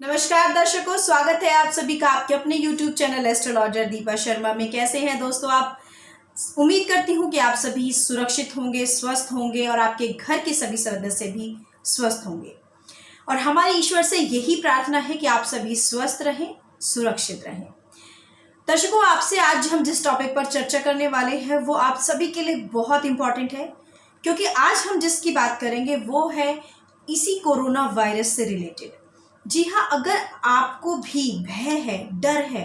नमस्कार दर्शकों, स्वागत है आप सभी का आपके अपने YouTube channel astrologer Deepa Sharma में। कैसे हैं दोस्तों आप? उम्मीद करती हूँ कि आप सभी सुरक्षित होंगे, स्वस्थ होंगे और आपके घर के सभी सदस्य भी स्वस्थ होंगे। और हमारी ईश्वर से यही प्रार्थना है कि आप सभी स्वस्थ रहें, सुरक्षित रहें। दर्शकों, आपसे आज हम जिस टॉपिक पर चर्चा करने वाले हैं वो आप सभी के लिए बहुत इंपॉर्टेंट है, क्योंकि आज हम जिसकी बात करेंगे वो है इसी कोरोना वायरस से रिलेटेड। जी हाँ, अगर आपको भी भय है, डर है,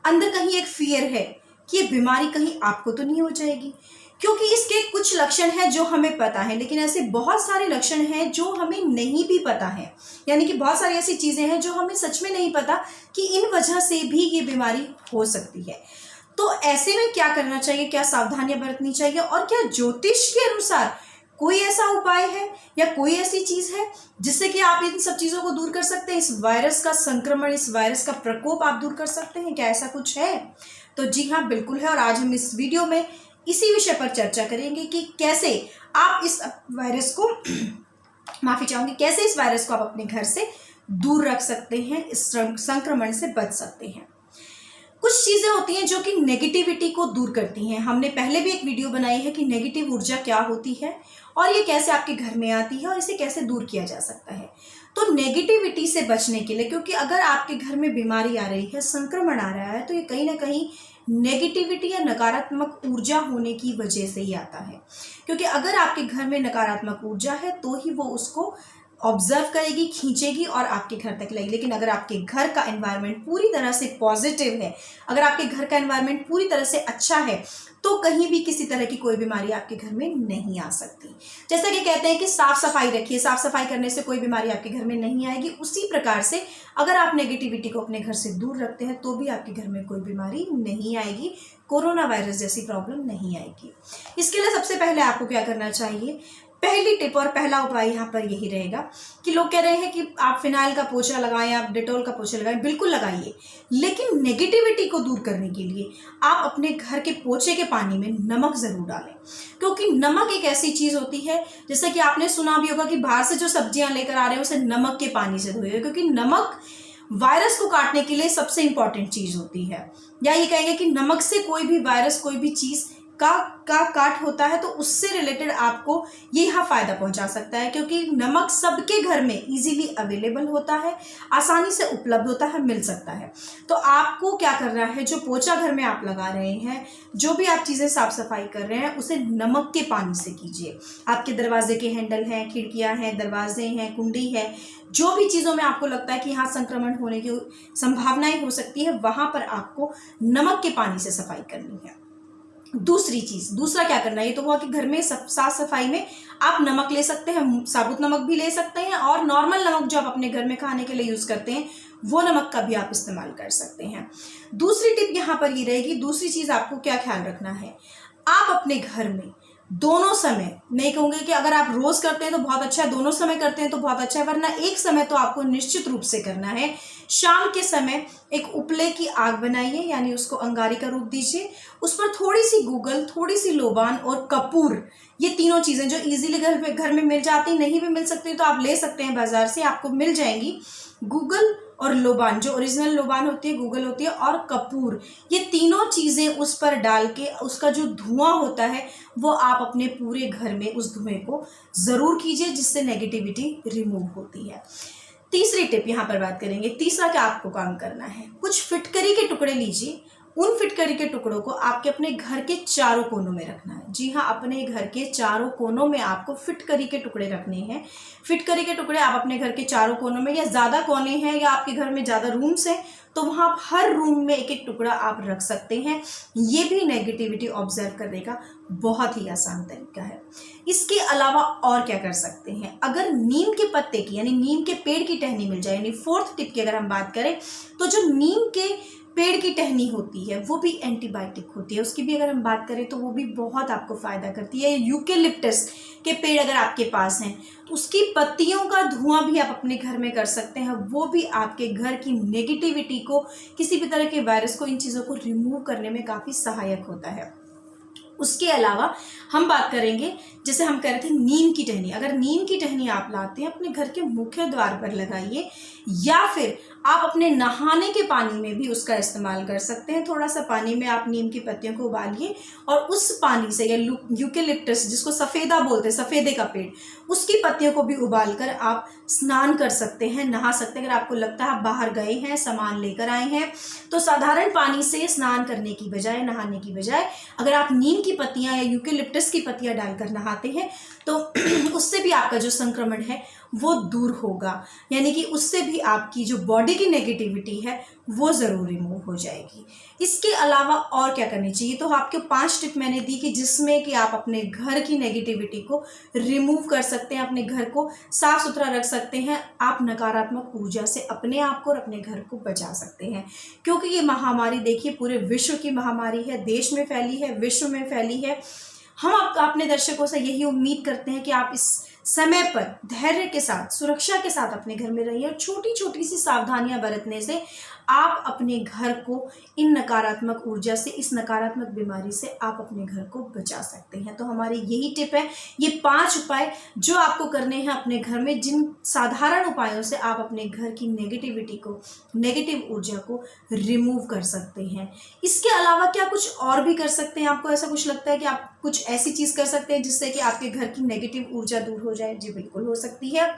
अंदर कहीं एक फियर है कि ये बीमारी कहीं आपको तो नहीं हो जाएगी, क्योंकि इसके कुछ लक्षण हैं जो हमें पता है, लेकिन ऐसे बहुत सारे लक्षण हैं जो हमें नहीं भी पता है। यानी कि बहुत सारी ऐसी चीज़ें हैं जो हमें सच में नहीं पता कि इन वजह से भी ये बीमारी हो सकती है। तो ऐसे में क्या करना चाहिए, क्या सावधानियां बरतनी चाहिए और क्या ज्योतिष के अनुसार कोई ऐसा उपाय है या कोई ऐसी चीज है जिससे कि आप इन सब चीजों को दूर कर सकते हैं, इस वायरस का संक्रमण, इस वायरस का प्रकोप आप दूर कर सकते हैं? क्या ऐसा कुछ है? तो जी हाँ, बिल्कुल है। और आज हम इस वीडियो में इसी विषय पर चर्चा करेंगे कि कैसे आप इस वायरस को माफी चाहूंगी, कैसे इस वायरस को आप अपने घर से दूर रख सकते हैं, इस संक्रमण से बच सकते हैं। कुछ चीजें होती हैं जो कि नेगेटिविटी को दूर करती हैं। हमने पहले भी एक वीडियो बनाई है कि नेगेटिव ऊर्जा क्या होती है और ये कैसे आपके घर में आती है और इसे कैसे दूर किया जा सकता है। तो नेगेटिविटी से बचने के लिए, क्योंकि अगर आपके घर में बीमारी आ रही है, संक्रमण आ रहा है, तो ये कहीं ना कहीं नेगेटिविटी या नकारात्मक ऊर्जा होने की वजह से ही आता है। क्योंकि अगर आपके घर में नकारात्मक ऊर्जा है तो ही वो उसको ऑब्जर्व करेगी, खींचेगी और आपके घर तक लाएगी। लेकिन अगर आपके घर का एनवायरनमेंट पूरी तरह से पॉजिटिव है, अगर आपके घर का एनवायरनमेंट पूरी तरह से अच्छा है, तो कहीं भी किसी तरह की कोई बीमारी आपके घर में नहीं आ सकती। जैसा कि कहते हैं कि साफ सफाई रखिए, साफ सफाई करने से कोई बीमारी आपके घर में नहीं आएगी, उसी प्रकार से अगर आप नेगेटिविटी को अपने घर से दूर रखते हैं तो भी आपके घर में कोई बीमारी नहीं आएगी, कोरोना वायरस जैसी प्रॉब्लम नहीं आएगी। इसके लिए सबसे पहले आपको क्या करना चाहिए, पहली टिप और पहला उपाय यहाँ पर यही रहेगा कि लोग कह रहे हैं कि आप फिनाइल का पोछा लगाएं, आप डेटॉल का पोछा लगाएं, बिल्कुल लगाइए, लेकिन नेगेटिविटी को दूर करने के लिए आप अपने घर के पोछे के पानी में नमक जरूर डालें। क्योंकि नमक एक ऐसी चीज होती है, जैसे कि आपने सुना भी होगा कि बाहर से जो सब्जियां लेकर आ रहे हैं उसे नमक के पानी से धोइए, क्योंकि नमक वायरस को काटने के लिए सबसे इंपॉर्टेंट चीज होती है। या ये कहेंगे कि नमक से कोई भी वायरस, कोई भी चीज का काट होता है तो उससे रिलेटेड आपको ये यहाँ फायदा पहुंचा सकता है, क्योंकि नमक सबके घर में इजीली अवेलेबल होता है, आसानी से उपलब्ध होता है, मिल सकता है। तो आपको क्या करना है, जो पोछा घर में आप लगा रहे हैं, जो भी आप चीज़ें साफ सफाई कर रहे हैं, उसे नमक के पानी से कीजिए। आपके दरवाजे के हैंडल हैं, खिड़कियां हैं, दरवाजे हैं, कुंडी है, जो भी चीज़ों में आपको लगता है कि यहाँ संक्रमण होने की संभावनाएं हो सकती है, वहां पर आपको नमक के पानी से सफाई करनी है। दूसरा क्या करना है, ये तो हुआ कि घर में साफ सफाई में आप नमक ले सकते हैं, साबुत नमक भी ले सकते हैं और नॉर्मल नमक जो आप अपने घर में खाने के लिए यूज करते हैं वो नमक का भी आप इस्तेमाल कर सकते हैं। दूसरी टिप यहाँ पर ये रहेगी, दूसरी चीज आपको क्या ख्याल रखना है, आप अपने घर में दोनों समय, नहीं कहूंगे कि अगर आप रोज करते हैं तो बहुत अच्छा है, दोनों समय करते हैं तो बहुत अच्छा है, वरना एक समय तो आपको निश्चित रूप से करना है। शाम के समय एक उपले की आग बनाइए, यानी उसको अंगारी का रूप दीजिए, उस पर थोड़ी सी गूगल, थोड़ी सी लोबान और कपूर, ये तीनों चीजें जो इजीली घर में मिल जाती, नहीं भी मिल सकती तो आप ले सकते हैं बाजार से, आपको मिल जाएंगी। गूगल और लोबान, जो ओरिजिनल लोबान होती है, गूगल होती है, और कपूर, ये तीनों चीजें उस पर डाल के उसका जो धुआं होता है वो आप अपने पूरे घर में उस धुएं को जरूर कीजिए, जिससे नेगेटिविटी रिमूव होती है। तीसरी टिप यहाँ पर बात करेंगे। तीसरा क्या आपको काम करना है, कुछ फिटकरी के टुकड़े लीजिए, उन फिटकरी के टुकड़ों को आपके अपने घर के चारों कोनों में रखना है। जी हाँ, अपने घर के चारों कोनों में आपको फिटकरी के टुकड़े रखने हैं। फिटकरी के टुकड़े आप अपने घर के चारों कोनों में, या ज़्यादा कोने हैं या आपके घर में ज़्यादा रूम्स हैं तो वहाँ आप हर रूम में एक एक टुकड़ा आप रख सकते हैं। ये भी नेगेटिविटी ऑब्जर्व करने का बहुत ही आसान तरीका है। इसके अलावा और क्या कर सकते हैं, अगर नीम के पत्ते की, यानी नीम के पेड़ की टहनी मिल जाए, यानी फोर्थ टिप की अगर हम बात करें, तो जो नीम के पेड़ की टहनी होती है वो भी एंटीबायोटिक होती है, उसकी भी अगर हम बात करें तो वो भी बहुत आपको फायदा करती है। यूकेलिप्टस के पेड़ अगर आपके पास हैं तो उसकी पत्तियों का धुआं भी आप अपने घर में कर सकते हैं, वो भी आपके घर की नेगेटिविटी को, किसी भी तरह के वायरस को, इन चीज़ों को रिमूव करने में काफ़ी सहायक होता है। उसके अलावा हम बात करेंगे, जैसे हम कह रहे थे नीम की टहनी, अगर नीम की टहनी आप लाते हैं अपने घर के मुख्य द्वार पर लगाइए, या फिर आप अपने नहाने के पानी में भी उसका इस्तेमाल कर सकते हैं। थोड़ा सा पानी में आप नीम की पत्तियों को उबालिए और उस पानी से, या यूकेलिप्टस जिसको सफ़ेदा बोलते हैं, सफ़ेदे का पेड़, उसकी पत्तियों को भी उबालकर आप स्नान कर सकते हैं, नहा सकते हैं। अगर आपको लगता है आप बाहर गए हैं, सामान लेकर आए हैं, तो साधारण पानी से स्नान करने की बजाय, नहाने की बजाय, अगर आप नीम की पत्तियां या यूकेलिप्टस की पत्तियां डालकर नहाते हैं तो उससे भी आपका जो संक्रमण है वो दूर होगा, यानी कि उससे भी आपकी जो बॉडी की नेगेटिविटी है वो ज़रूर रिमूव हो जाएगी। इसके अलावा और क्या करनी चाहिए, तो आपके 5 टिप मैंने दी कि जिसमें कि आप अपने घर की नेगेटिविटी को रिमूव कर सकते हैं, अपने घर को साफ सुथरा रख सकते हैं, आप नकारात्मक ऊर्जा से अपने आप को और अपने घर को बचा सकते हैं। क्योंकि ये महामारी देखिए पूरे विश्व की महामारी है, देश में फैली है, विश्व में फैली है। हम अपने दर्शकों से यही उम्मीद करते हैं कि आप इस समय पर धैर्य के साथ, सुरक्षा के साथ अपने घर में रहिए और छोटी छोटी सी सावधानियां बरतने से आप अपने घर को इन नकारात्मक ऊर्जा से, इस नकारात्मक बीमारी से आप अपने घर को बचा सकते हैं। तो हमारी यही टिप है, ये 5 उपाय जो आपको करने हैं अपने घर में, जिन साधारण उपायों से आप अपने घर की नेगेटिविटी को, नेगेटिव ऊर्जा को रिमूव कर सकते हैं। इसके अलावा क्या कुछ और भी कर सकते हैं? आपको ऐसा कुछ लगता है कि आप कुछ ऐसी चीज़ कर सकते हैं जिससे कि आपके घर की नेगेटिव ऊर्जा दूर हो जाए? जी बिल्कुल हो सकती है।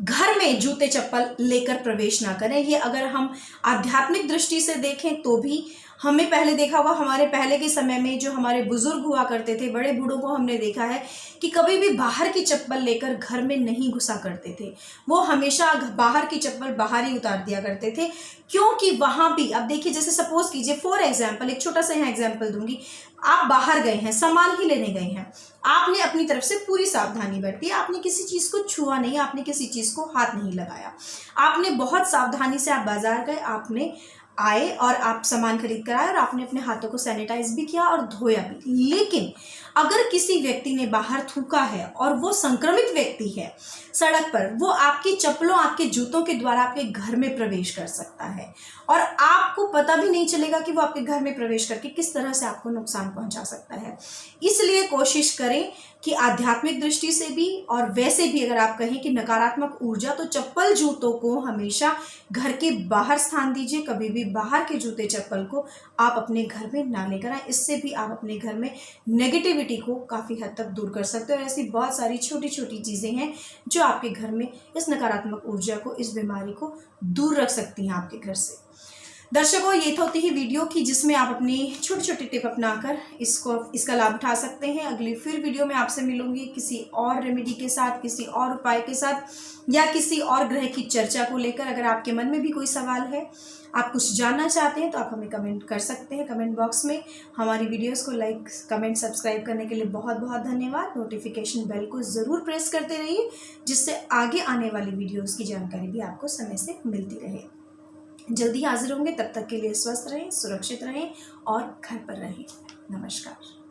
घर में जूते चप्पल लेकर प्रवेश ना करें। ये अगर हम आध्यात्मिक दृष्टि से देखें तो भी हमें पहले देखा होगा, हमारे पहले के समय में जो हमारे बुजुर्ग हुआ करते थे, बड़े बूढ़ों को हमने देखा है कि कभी भी बाहर की चप्पल लेकर घर में नहीं घुसा करते थे। वो हमेशा बाहर की चप्पल बाहर ही उतार दिया करते थे, क्योंकि वहां भी, अब देखिए जैसे सपोज कीजिए, फॉर एग्जाम्पल, एक छोटा सा यहाँ एग्जाम्पल दूंगी, आप बाहर गए हैं, सामान ही लेने गए हैं, आपने अपनी तरफ से पूरी सावधानी बरती, आपने किसी चीज को छुआ नहीं, आपने किसी चीज को हाथ नहीं लगाया, आपने बहुत सावधानी से, आप बाजार गए, आपने आए और आप सामान खरीद कर आए और आपने अपने हाथों को सैनिटाइज भी किया और धोया भी। लेकिन अगर किसी व्यक्ति ने बाहर थूका है और वो संक्रमित व्यक्ति है सड़क पर, वो आपकी चप्पलों, आपके जूतों के द्वारा आपके घर में प्रवेश कर सकता है और आपको पता भी नहीं चलेगा कि वो आपके घर में प्रवेश करके किस तरह से आपको नुकसान पहुंचा सकता है। इसलिए कोशिश करें कि आध्यात्मिक दृष्टि से भी और वैसे भी अगर आप कहें कि नकारात्मक ऊर्जा, तो चप्पल जूतों को हमेशा घर के बाहर स्थान दीजिए। कभी भी बाहर के जूते चप्पल को आप अपने घर में ना लेकर आए। इससे भी आप अपने घर में नेगेटिविटी को काफ़ी हद तक दूर कर सकते हो और ऐसी बहुत सारी छोटी छोटी चीज़ें हैं जो आपके घर में इस नकारात्मक ऊर्जा को, इस बीमारी को दूर रख सकती हैं आपके घर से। दर्शकों, ये तो होती है वीडियो की जिसमें आप अपनी छोटी छोटी टिप अपनाकर इसका लाभ उठा सकते हैं। अगली फिर वीडियो में आपसे मिलूंगी किसी और रेमेडी के साथ, किसी और उपाय के साथ, या किसी और ग्रह की चर्चा को लेकर। अगर आपके मन में भी कोई सवाल है, आप कुछ जानना चाहते हैं, तो आप हमें कमेंट कर सकते हैं कमेंट बॉक्स में। हमारी वीडियोस को लाइक, कमेंट, सब्सक्राइब करने के लिए बहुत बहुत धन्यवाद। नोटिफिकेशन बेल को ज़रूर प्रेस करते रहिए, जिससे आगे आने वाली वीडियोस की जानकारी भी आपको समय से मिलती रहे। जल्दी हाजिर होंगे, तब तक के लिए स्वस्थ रहें, सुरक्षित रहें और घर पर रहें। नमस्कार।